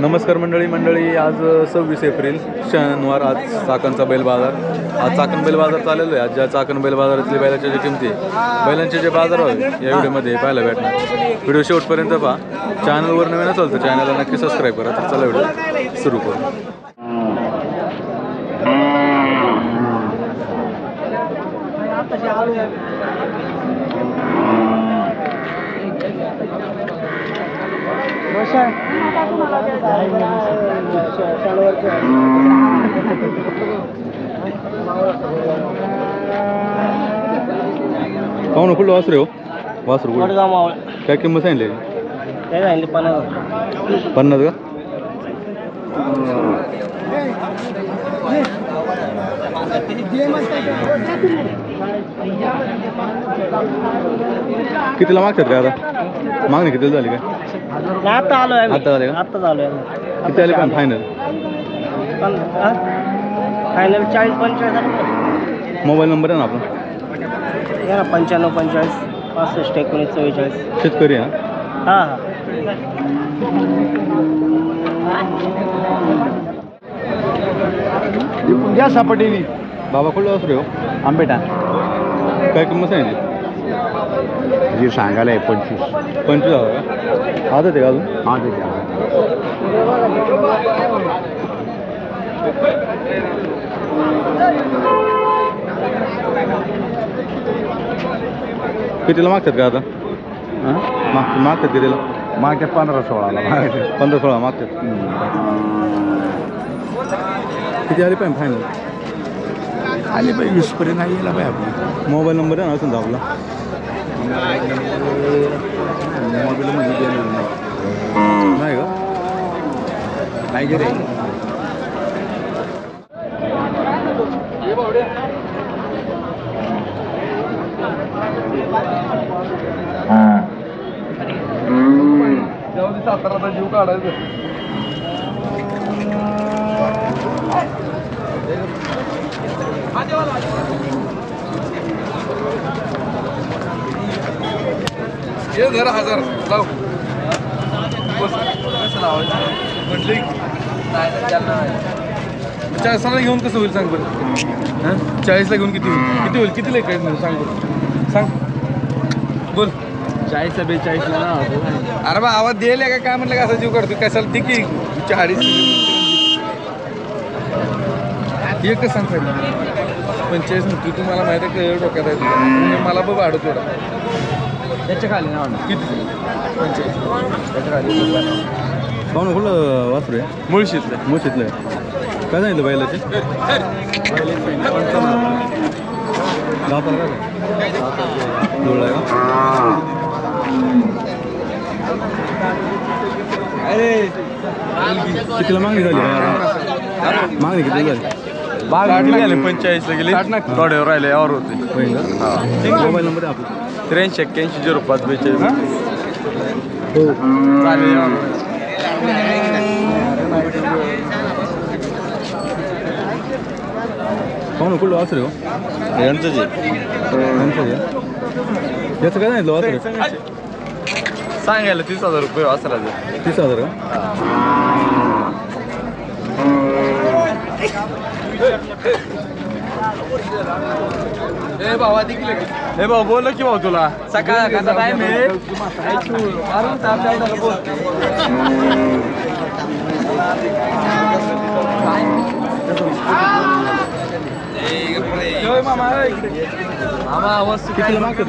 नमस्कार मंडळी आज 26 एप्रिल शनिवार। आज चाकणचा बैल बाजार, आज चाकण बैल बाजार चाललेलो आहे। आज ज्या चाकण बैल बाजारातली बैलाच्या ज्या किमती, बैलांचे जे बाजार होते या व्हिडिओमध्ये पाहायला भेटणार। व्हिडिओ शेवटपर्यंत पहा। चॅनलवर नवीन असेल तर चॅनलला नक्की सबस्क्राईब करा। तर चला व्हिडिओ सुरू करू। पाहुणं कुठलं वासरू हो? वासरू काय किंमत सांगितली? 50 का? कितीला मागतात का आता? मागणी कितीला झाली काय? आता आलोय आता झाले का? आता झालोय किती आले पण फायनल? फायनल 40-45. मोबाईल नंबर आहे ना आपला? 95 45 65 19 44. शेतकरी आहे ना? हां हां. द्या सापटेली बाबा कुठलं वासरू हो? आंबेटा काय किंमत सांगितली? जी सांगायला आहे 25. 25,000 का? आदत आहे का अजून? कितीला मागतात का आता? मागतात कितीला? मागे 15-16ला 15-16 मागतात। किती आले पाहिजे फायनल? आले पाहिजे 20 पर्यंत नाही यायला पाहिजे आपण. मोबाईल नंबर आहे ना असून आपला? मोबाईलमध्ये गेलेलं नाही का? नाही गे रे. साताराचा जीव काढायचं। ये जरा 1000 लाव। कसं लावायचं म्हटलं? 40ला घेऊन कसं होईल सांग बरं? हां 40ला घेऊन किती होईल? किती होईल? कितीला काय सांग बरं? सांग बोल। 40 42ला ना. अरे बा आवाज द्यायला काय म्हटलं का? असं जीव करतो कशाला? दिकी 40 एकच सांग साहेब 45 तू तुम्हाला माहिती आहे का? डोक्यात आहे तुझ्या मला बघ वाढत थोडा त्याच्या खाली ना किती? 45 त्याच्या खाली पाहुणं कुठलं वासरू आहे? मुळशीतलं. मुळशीतलं आहे. काय सांगितलं बैलाचे? दाताला का डोळा आहे का? अरे कितीला मागणी झाली? मागणी किती झाली? 45ला गेले. थोड्यावर राहिले यावर होते. मोबाईल नंबर आहे आपला? 83 81 05 42. हो चालेल. पाहुणं कुठलं वासरू हो? यांचं याचं काय सांगितलं वासरू? सांगायला 30,000 रुपये वासराचं. 30,000 का? हे भाऊ बोललो की भाऊ तुला सकाळ टाइम आहे. कितीला मागतात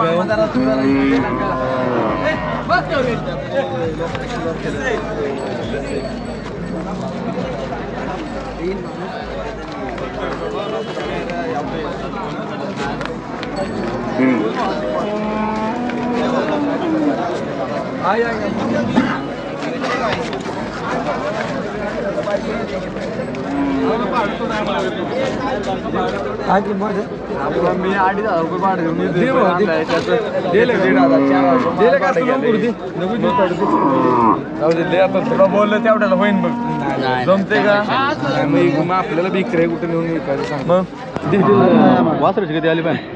मी 2,500 रुपये भाडं तुला बोललं तेवढ्याला होईन बघ. जमते का? मग आपल्याला विक्री कुठे नेऊन विकायचं सांग. मग वासराची किती आली पाहिजे?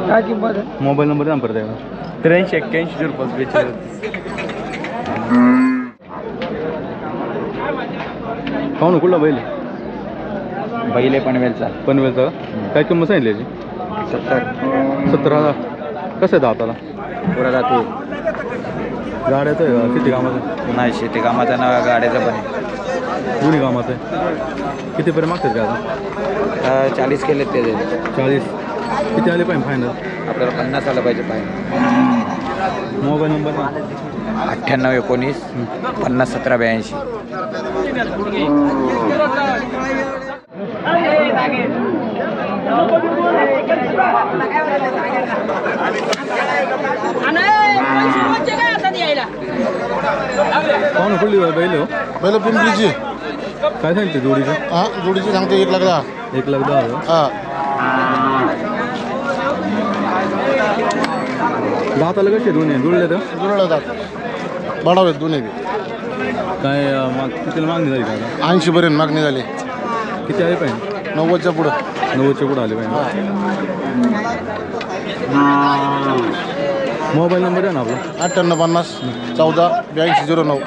काय किंमत? मोबाईल नंबर सांग परत 83 81 0 42. पाहू ना कुठला बैल बैले पनवेलचा पनवेलचा का? काय किंमत सांगितली याची 70,000. कसं आहे दाताला पुरा जाते गाड्याचं आहे का किती कामाचं आहे? नाही शेती कामाचा ना गाड्याचा पण दोन्ही कामाचं आहे. कितीपर्यंत मागतात का आता 40 केले ते 40. किती आले पाहिजे फायनल आपल्याला 50 आलं पाहिजे पाहिजे. Mobile number 9819 50 17 82. पाहू ना कुठली बैल हो पहिलं पिंपरीची काय सांगते जोडीचं हा जोडीची सांगते 1,10,000. 1,10,000. हा दाताला कसे दोन्ही जुळले तर जुळलं जात बडावेत दोन्ही बी. काय मग कितीला मागणी झाली का आता 80 पर्यंत मागणी झाली. किती आले पाहिजे 90च्या पुढं 90च्या पुढे आले पाहिजे. मोबाईल नंबर आहे ना आपला 9850 14 8209.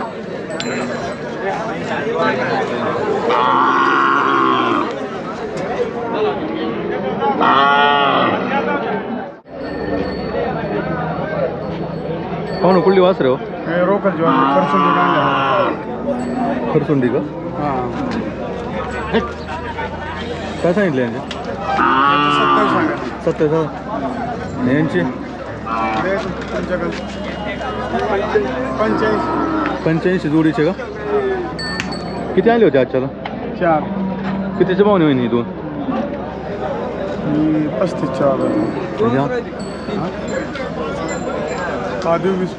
पाहू ना कुठली वासरे हो रोकलची खरसुंडी का काय सांगितलं यांचे 27,000. यांची 85 जोडीचे का किती आले होते आजच्याला 4 कितीचे पाहुणे होईन ही दोन 35 20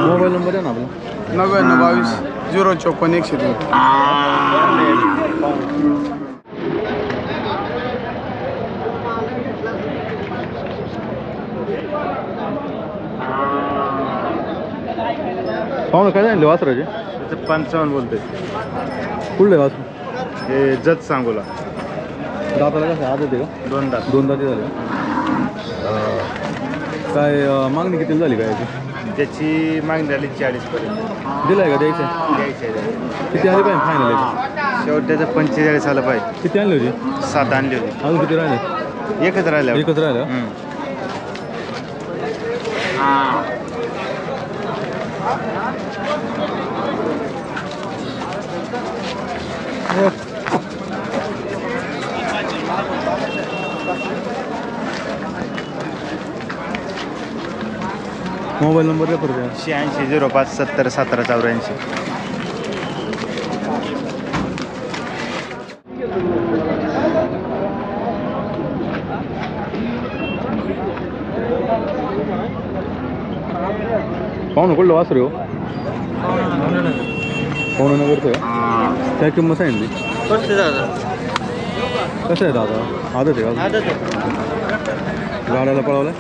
मोबाईल नंबर आहे ना आपला 99 22 054 102. पाहू ना काय सांगितलं वासराचे 55 बोलते कुठलं वासर हे जत सांगोला दाताला कसं आदत आहे का 2 दात 2 दाती झाले काय मागणी किती झाली काय याची त्याची मागणी झाली 40 पर्यंत. दिलाय का द्यायचं द्यायचे किती आले पाहिजे फायनल याची शेवट त्याचं 45 आलं पाहिजे. किती आणली होती 7 आणली होती. अजून किती राहिले एकच राहिलं. एकच राहिलं मोबाईल नंबर द्या परत 86 05 70 17 84. पाहू ना कुठलं वासरे हो पाहुणा नगरचं का काय किंमत सांगितली कसं आहे दादा आदत आहे का गाड्याला पळवलं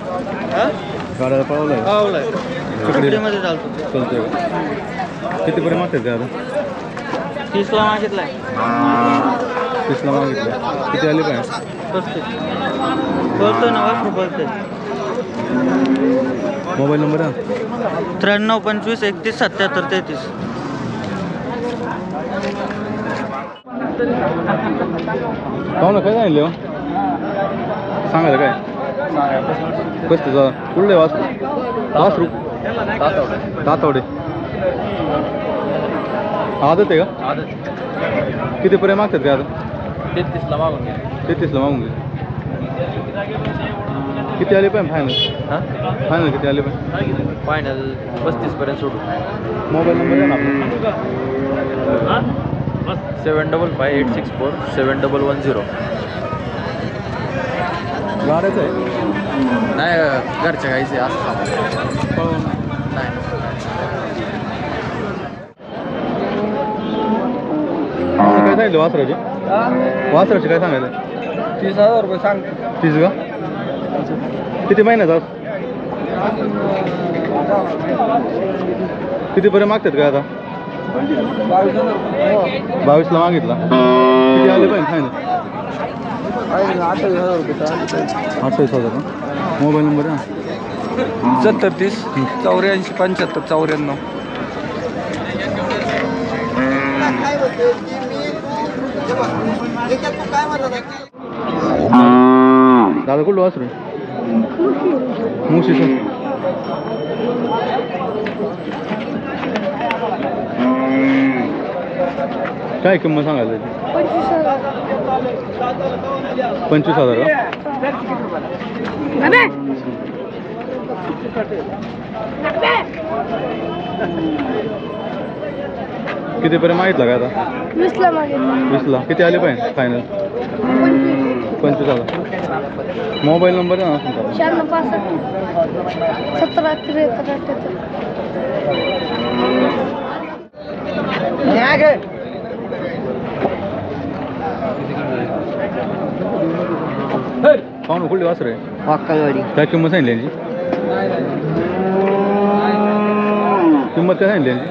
गाड्याला पळवलं मध्ये चालतो चालतंय का कितीपर्यंत मागतात ते आता 30ला मागितलाय 30ला मागितलं किती आले पाहिजे बोलतोय ना वासरू बोलतोय मोबाईल नंबर आहे 93 25 31 77 33. पाहू ना काय सांगितलं हो सांगायला काय 35,000 कुठलं आहे वासरू तातवडे आदत आहे का कितीपर्यंत मागतात काय आता 33ला मागून 33ला मागून घे किती आले पाहिजे फायनल फायनल किती आले पाहिजे फायनल 35 पर्यंत सोडू. मोबाईल नंबर आहे ना आपला 755864 7110. गाड्याचं आहे नाही घरच्या गाईचे असं नाही काय सांगितलं वासराचे वासराचे काय सांगायचं 30,000 रुपये सांग. 30 का किती महिन्याचा कितीपर्यंत मागतात काय आता 22ला मागितला किती आले पाहिजे फायनल 28,000 रुपये. 28,000 का मोबाईल नंबर आहे 70 30 84 75 94. दादा कुठलं वासरू मुशीचं काय किंमत सांगायला त्याची? 25,000 कितीपर्यंत मागितलं का आता? 20ला मागितलं. 20ला किती आले पाहिजे फायनल? 25,000. मोबाईल नंबर आहे ना तुमचा? 96 65 17 73 पाहून कुठली वासर आहे? वाक्कालवाडी. काय किंमत सांगितली यांची? किंमत काय सांगितली यांची?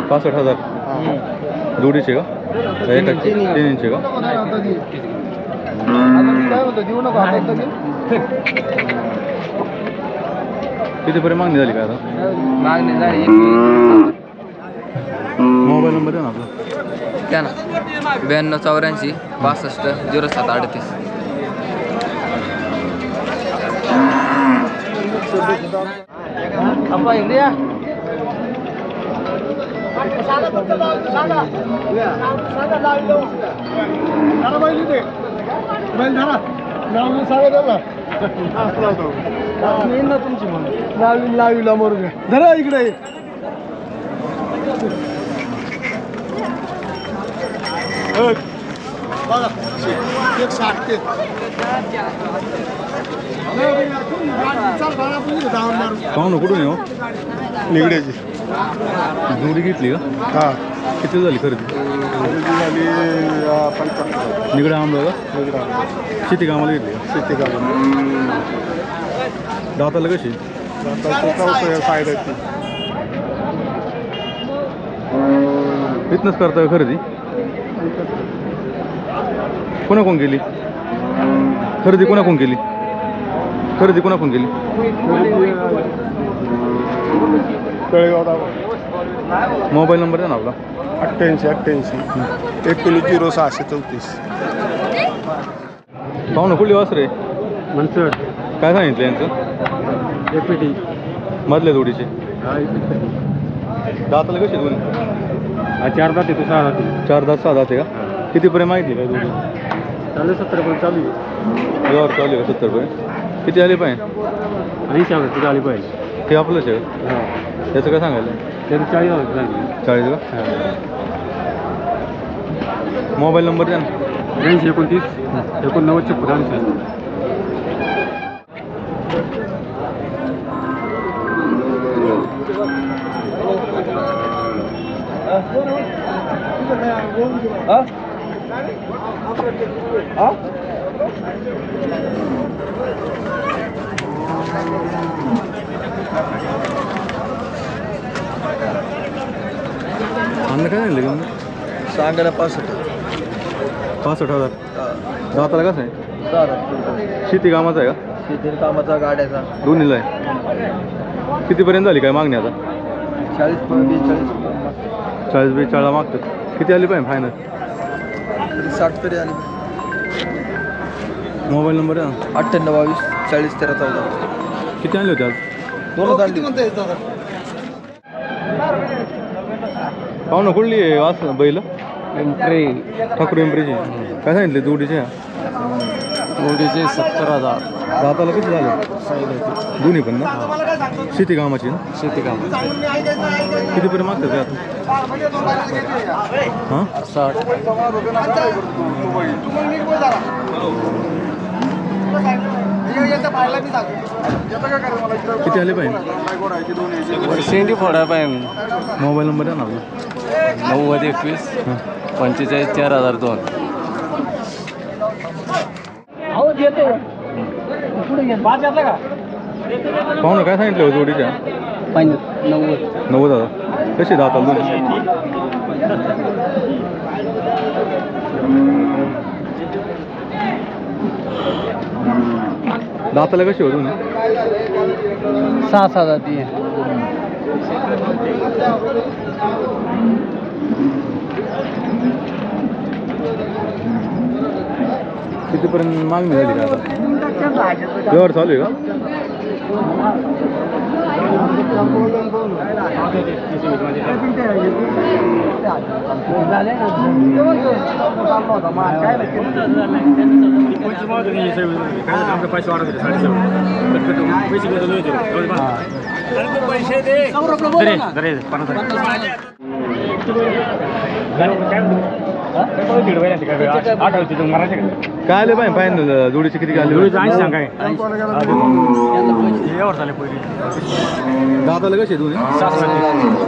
65,000 जोडीचे का? एकाची 3 इंची का? कितीपर्यंत मागणी झाली का आता? मागणी झाली मोबाईल नंबर आहे ना आपला? त्या ना 92 84 62 07 38. लावीला मोर धरा इकडे. पाहून कुठून येऊ? निगड्याची. जोडी घेतली का? हां किती झाली खरेदी? झाली निगडा आंबा का? शेती कामाला घेतली का? शेती काढून दाताला कशी? फायदा इथनंच करता का खरेदी? कोणाकोण केली खरेदी? कोणाकोण केली खरेदी? कोणाकोण केली? मोबाईल नंबर आहे ना आपला? 88 19 पाहुणं कुठली वासर आहे? मनसड काय सांगितलं यांचं? एपीटी मधल्या जोडीचे दाताला कशी दोन? 4 दाते तू 6 दाते 4 दात 6 दाते का? कितीपर्यंत माहिती काय जोडी? चालू 70 पण चालू आहे. व्यवहार चालू आहे का 70 पर्यंत? किती आले पाहिजे? 80,000 तुझं आली पाहिजे. ते आपलंच आहे का? त्याचं काय सांगायला? त्याचं 40,000 झाली. 40 का? मोबाईल नंबर द्या ना. 89 29 56. अन्न काय झालं का? सांगायला 65. 65,000. दाताला कसं आहे? शेती कामाचा आहे का? शेती कामाचा गाड्याचा दोन्हीला आहे. कितीपर्यंत झाली काय मागणी आता? 40 40 40-42 मागतात. किती आली पाहिजे फायनल? 60 तरी आली. मोबाईल नंबर आहे ना? 98 22 40 13 14. किती आणले होते आज? दोन दांडी. पाहुणं कुठली आहे वास बैल? ठाकूर एम्प्रेची. काय सांगितले जोडीचे? मोडीचे 70,000. दाताला किती झाले? दोन्ही पण ना? शेती कामाची ना? शेती काम कितीपर्यंत मागतात ते आता? हां 60. किती आले पाहिजे? शेंडी फोडा पाहिजे. मोबाईल नंबर आहे ना आपला? 90 21 हां 45 4002. पाहुणं काय सांगितलं हो जोडीच्या? 90,000. कशी दाताला दोन्ही? दाताला कशी होतो ना 6 जाती आहे. कितीपर्यंत मागणी झाली का आता व्यवहार चालू आहे का काय आले पाहिजे फायनल जोडीचे किती आले दादाला कसे दोन्ही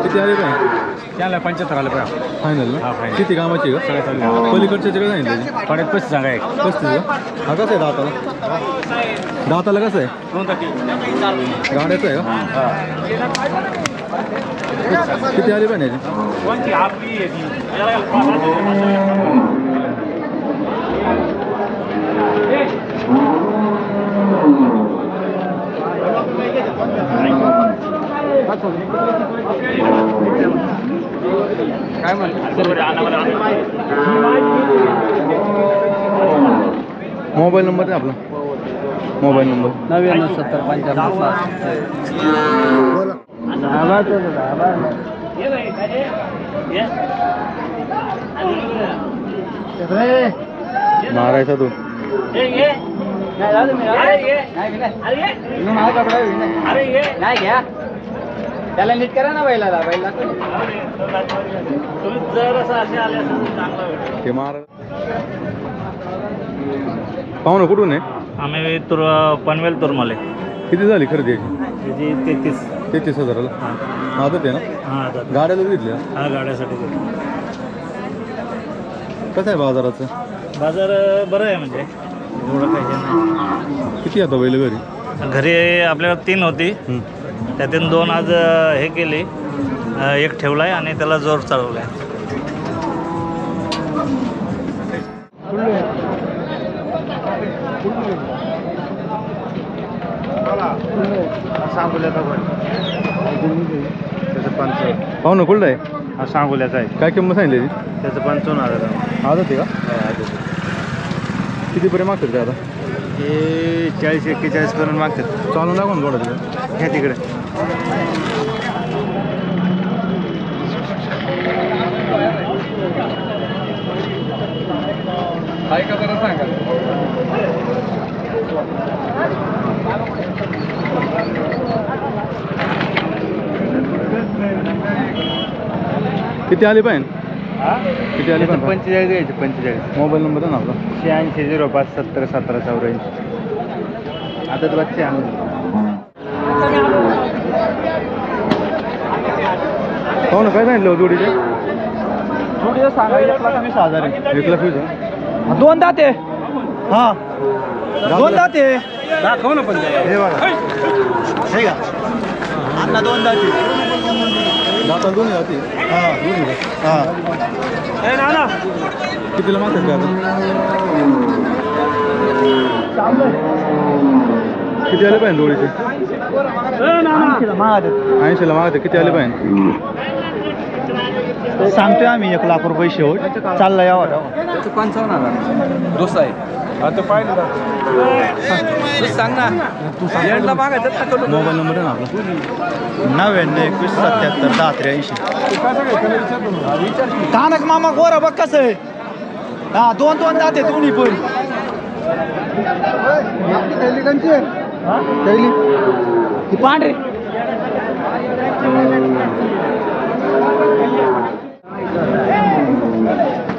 किती आले पाहिजे त्याला 75 आलं पाहिजे फायनल ना किती कामाची का पलीकडच्या काय सांगितलं 35 सांगा 35 का हा कसं आहे दाताला दाताला कसं आहे गाड्याचं आहे का किती आले पाहिजे काय म्हणतो मोबाईल नंबर आहे आपला मोबाईल नंबर 99 मारायचा तू त्याला नीट करा ना बैलाला ते मार पाहू ना कुठून आहे आम्ही पनवेल तुरमाले किती झाली खरेदी याची त्याची 33,000ला आदत आहे ना हां गाड्याला घेतल्या हा गाड्यासाठी कसं आहे बाजाराचं बाजार बरं आहे म्हणजे एवढं काही हे नाही किती आता बैल घरी घरी आपल्याला 3 होती त्यातून 2 आज हे केली एक ठेवला आहे आणि त्याला जोर चालवला आहे पाहू ना कुठलं आहे हा सांगोल्याचा आहे काय किंमत सांगितली त्याचं 55,000 आदत आहे का कितीपर्यंत मागतात का आता हे 40-41 पर्यंत मागतात चालून लागू ना थोडं तिकडे हे तिकडे काय का जरा सांगा किती आले पाहिजे किती आले पाहिजे 45 द्यायचे 45 मोबाईल नंबर आहे ना आपला 8605701784 आता तर बच्चे पाहू ना काय सांगितलं जोडीचे थोडी सांगा 1,20,000 आहे 1,20,000 2 दाते हा 2 दाते दाखव ना पण हे बघा हे का अण्णा 2 दाते दाता दोन्ही जाते हां दोन्ही हां कितीला मागतात का आता किती आले पाहिजे जोडीचे 80ला मागतात किती आले पाहिजे सांगतोय आम्ही 1,00,000 रुपये शेवट चालला यावर 55,000 डोसा आहे आता पाहिलं तू सांग ना तू मागायचं मोबाईल नंबर आहे ना आपला 99 कानक मामा गोरा बघ कसं आहे हा 2 जाते दोन्ही पण ती पांढरे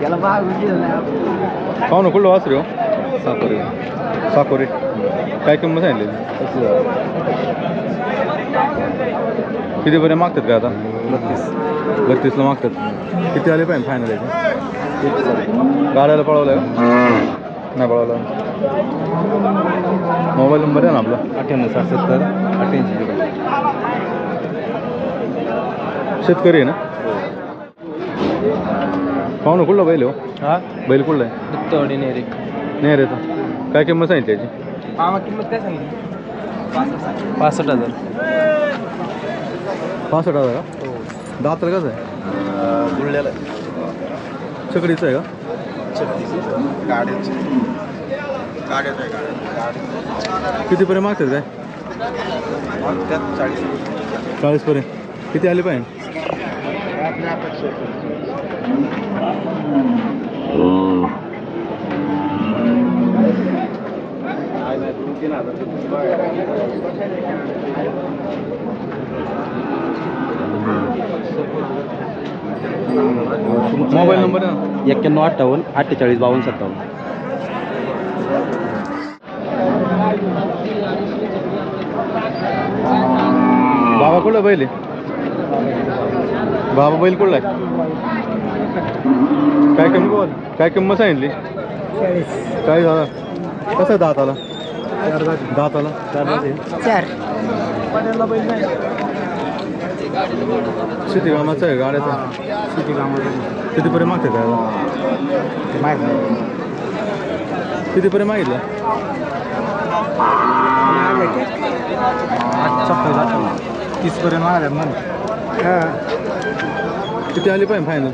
त्याला पाहू ना कुठलं वासरे हो साकोरे काय किंमत सांगितली कितीपर्यंत मागतात का आता 32ला मागतात किती आले पाहिजे फायनल याचे गाड्याला पळवलं का नाही पळवलं मोबाईल नंबर आहे ना आपला 98,70,88 शेतकरी आहे ना पाहू ना कुठला बैल हो हा बैल कुठला आहे दुत्तवडी नेरे नाही रे काय किंमत सांगितली याची मामा किंमत काय सांगितली? 65,000. 65,000 का? दाताला कसं आहे? गुळल्याला चकडीचं आहे का? गाड्याची कितीपर्यंत मागतात काय? 40पर्यंत. किती आले पाहिजे? मोबाईल नंबर आहे ना? 9158 48 52 57. बाबा कुठला बैल आहे? बाबा बैल कुठला आहे? काय किंमत सांगितली? 40,000. कसं आहे दाताला? दाताला 4. शेती कामाचं आहे गाड्याचा? कितीपर्यंत मागते काय? कितीपर्यंत मागितलं? 30पर्यंत मागल्या मग. किती आली पाहिजे फायनल?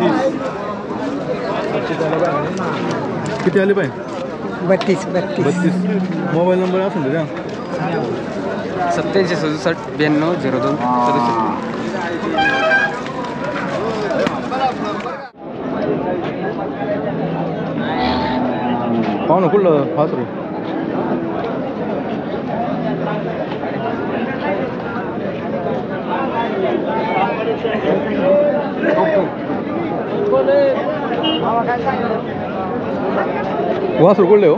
30. किती आली पाहिजे? 32. 32. मोबाईल नंबर असेल तर द्या. 87 67 92 02 67. पाहू ना कुठलं फासरू? वासरू कुठले हो?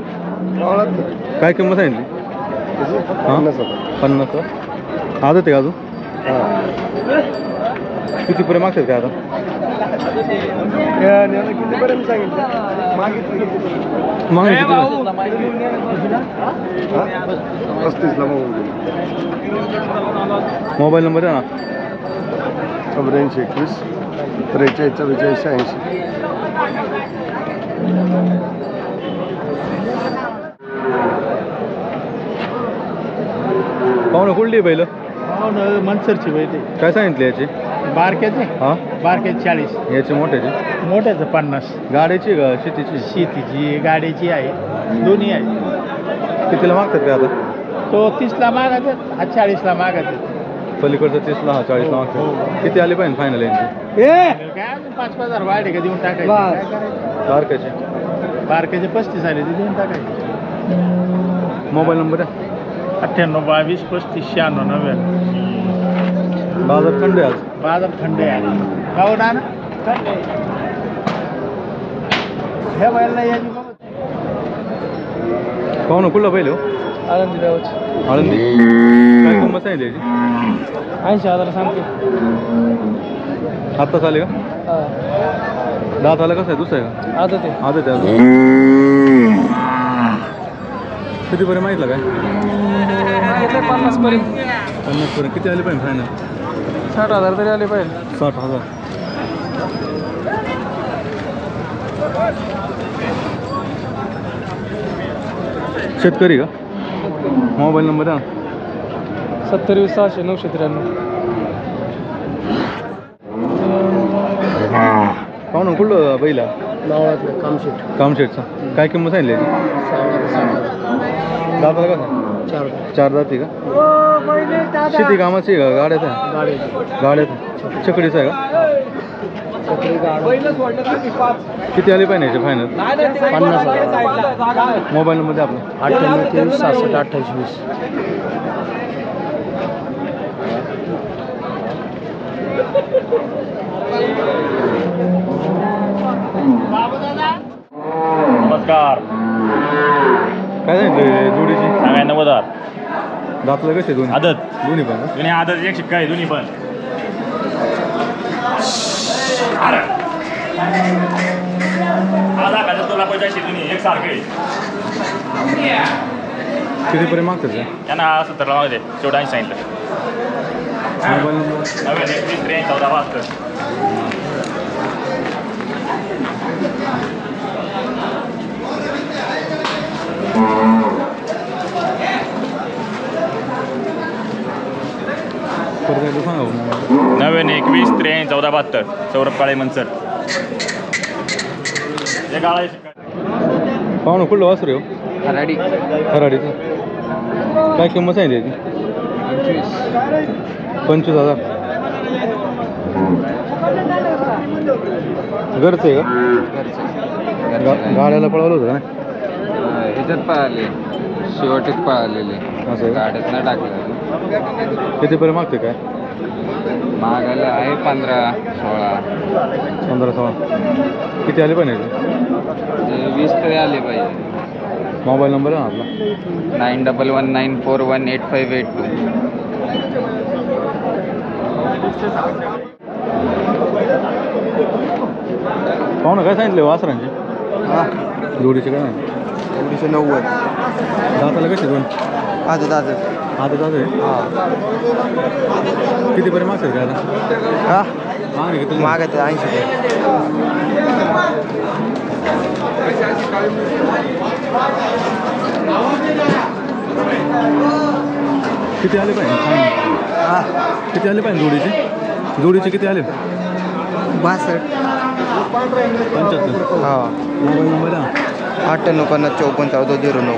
काय किंमत सांगितली? 50. आदत आहे का अजून? कितीपर्यंत मागतात काय आता? कितीपर्यंत सांगितलं? मागणी किती? 35ला मागून मोबाईल नंबर आहे ना? 84 21 43 44 80. पाहू ना कुठली बैल? मनसरची बैल काय सांगितले याची? बारक्याचे हां, 40. याची मोठ्याची? मोठ्याचं 50. गाड्याची का शेतीची? शेतीची गाडीची आहे, दोन्ही आहे. कितीला मागतात काय आता? तो 30ला मागायचं, हा 40ला मागायचं. पलीकडचं 30ला, हा 40ला मागतात. किती आले पाहिजे फायनल यांची? काय 5,000 वाढे का देऊन टाकायचे? काय करायचं? तारखेचे बारक्याचे 35 आले ते देऊन टाकायचे. मोबाईल नंबर आहे? 98 22 35 96 99. बाजार थंड आहे आज. बाजार थंड आहे. गाव ना ह्या बायला याची बघ. पाहू ना कुठला बैल हो? आनंदी गावची आळंदी. काय किंमत सांगितली याची? 80,000 सांगते. आत्ताच आले का? दात आला कसं आहे? दुसरा आहे का? आदत आहे. आदत आहे अजून. कितीपर्यंत माहितलं काय? 50 पर्यंत. 50पर्यंत. किती आले पाहिजे फायनल? 60,000 तरी आले पाहिजे. 60,000. शेतकरी का? मोबाईल नंबर आहे ना? 70 600 993. पाहू ना कुठलं बैला? नावातलं कामशेट. कामशेटचा. काय किंमत सांगितली याची? दाताला का? 4 दाती का? शेती कामाची आहे का? गाड्याचा आहे? गाड्याचा. चकडीचा आहे का? किती आले पाहिजे याचे फायनल? 50,000. मोबाईल नंबर द्या आपला. 98 67 28 20. नमस्कार. काय सांगितलं जोडीची? सांगाय 90,000. दाताला कसे दोन्ही? आदत दोन्ही पण का? जुन्या आदत एक शिक्का आहे दोन्ही पण. आधा खात्यात तुला पैशाशी दोन्ही एकसारखे. कितीपर्यंत मागतात का? त्यांना 70ला मागते. 84 सांगितलं. Mobile number? 91 31 43 14 72. 9921 63 1472 सौरभ काळे मनसर. पाहुणं कुठलं वासरू आहे हो? खराडी खराडीचं काय किंमत सांगितली याची? 25,000. घरचं आहे का? गाड्याला पळवलं होतं का नाही? ह्याच्यात पळाले शेवटीत पळालेले असं आहे का? गाड्यात नाही टाकलं कितीपर्यंत मागते काय? मागायला आहे 15-16 15-16. किती आले पण याचे? 20 तरी आले पाहिजे. मोबाईल नंबर आहे ना आपला? 9119418582. पाहुणं काय सांगितलं वासरांचे? जोडीचे काय नाही? 90. दाताला कसे दोन? आता दादा आता दादा आहे? कितीपर्यंत मागतात काय आता? हा मागणी किती? मागत 80. किती आले पाहिजे? किती आले पाहिजे जोडीचे? जोडीचे किती आले? 62. 75. हा मोबाईल नंबर आहे ना? 98 50 54 14 09.